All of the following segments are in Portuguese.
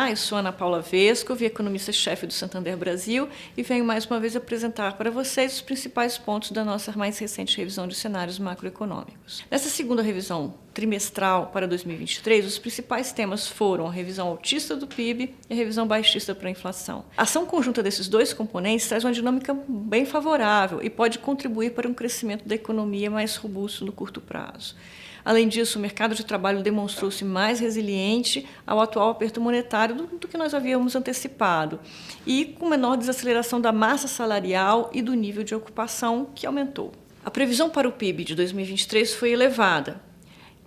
Olá, eu sou Ana Paula Vesco, economista-chefe do Santander Brasil e venho mais uma vez apresentar para vocês os principais pontos da nossa mais recente revisão de cenários macroeconômicos. Nessa segunda revisão trimestral para 2023, os principais temas foram a revisão altista do PIB e a revisão baixista para a inflação. A ação conjunta desses dois componentes traz uma dinâmica bem favorável e pode contribuir para um crescimento da economia mais robusto no curto prazo. Além disso, o mercado de trabalho demonstrou-se mais resiliente ao atual aperto monetário do que nós havíamos antecipado e com menor desaceleração da massa salarial e do nível de ocupação, que aumentou. A previsão para o PIB de 2023 foi elevada.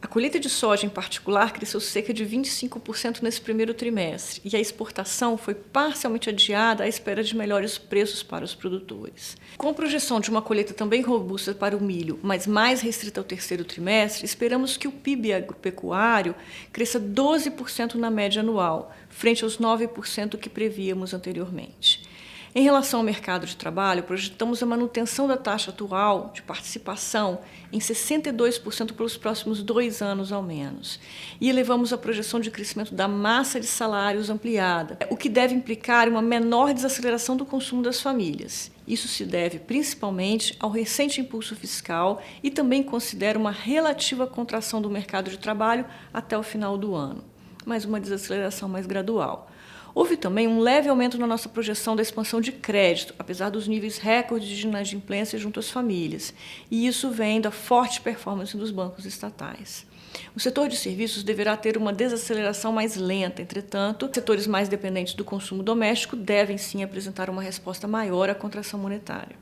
A colheita de soja, em particular, cresceu cerca de 25% nesse primeiro trimestre e a exportação foi parcialmente adiada à espera de melhores preços para os produtores. Com a projeção de uma colheita também robusta para o milho, mas mais restrita ao terceiro trimestre, esperamos que o PIB agropecuário cresça 12% na média anual, frente aos 9% que prevíamos anteriormente. Em relação ao mercado de trabalho, projetamos a manutenção da taxa atual de participação em 62% pelos próximos 2 anos ao menos. E elevamos a projeção de crescimento da massa de salários ampliada, o que deve implicar uma menor desaceleração do consumo das famílias. Isso se deve principalmente ao recente impulso fiscal e também considera uma relativa contração do mercado de trabalho até o final do ano, mas uma desaceleração mais gradual. Houve também um leve aumento na nossa projeção da expansão de crédito, apesar dos níveis recordes de inadimplência junto às famílias, e isso vem da forte performance dos bancos estatais. O setor de serviços deverá ter uma desaceleração mais lenta, entretanto, setores mais dependentes do consumo doméstico devem sim apresentar uma resposta maior à contração monetária.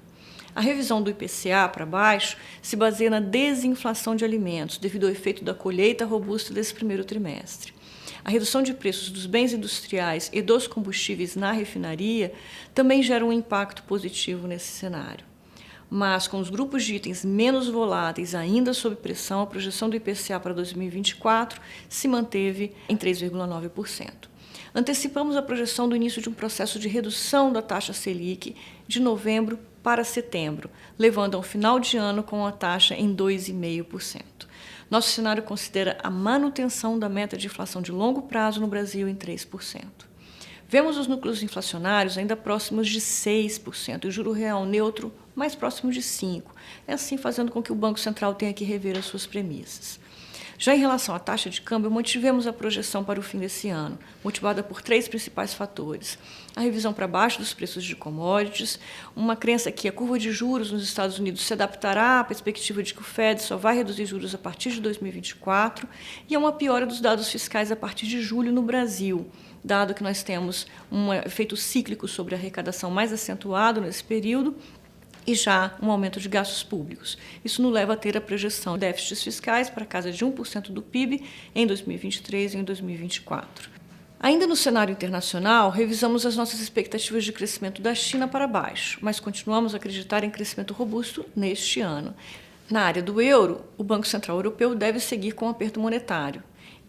A revisão do IPCA para baixo se baseia na desinflação de alimentos, devido ao efeito da colheita robusta desse primeiro trimestre. A redução de preços dos bens industriais e dos combustíveis na refinaria também gera um impacto positivo nesse cenário. Mas, com os grupos de itens menos voláteis ainda sob pressão, a projeção do IPCA para 2024 se manteve em 3,9%. Antecipamos a projeção do início de um processo de redução da taxa Selic de novembro para setembro, levando ao final de ano com a taxa em 2,5%. Nosso cenário considera a manutenção da meta de inflação de longo prazo no Brasil em 3%. Vemos os núcleos inflacionários ainda próximos de 6% e o juro real neutro mais próximo de 5%, assim fazendo com que o Banco Central tenha que rever as suas premissas. Já em relação à taxa de câmbio, mantivemos a projeção para o fim desse ano, motivada por 3 principais fatores. A revisão para baixo dos preços de commodities, uma crença que a curva de juros nos Estados Unidos se adaptará à perspectiva de que o Fed só vai reduzir juros a partir de 2024 e a uma piora dos dados fiscais a partir de julho no Brasil, dado que nós temos um efeito cíclico sobre a arrecadação mais acentuado nesse período, e já um aumento de gastos públicos. Isso nos leva a ter a projeção de déficits fiscais para casa de 1% do PIB em 2023 e em 2024. Ainda no cenário internacional, revisamos as nossas expectativas de crescimento da China para baixo, mas continuamos a acreditar em crescimento robusto neste ano. Na área do euro, o Banco Central Europeu deve seguir com o aperto monetário.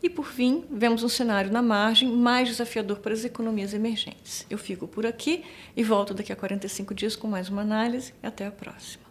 E, por fim, vemos um cenário na margem mais desafiador para as economias emergentes. Eu fico por aqui e volto daqui a 45 dias com mais uma análise. Até a próxima.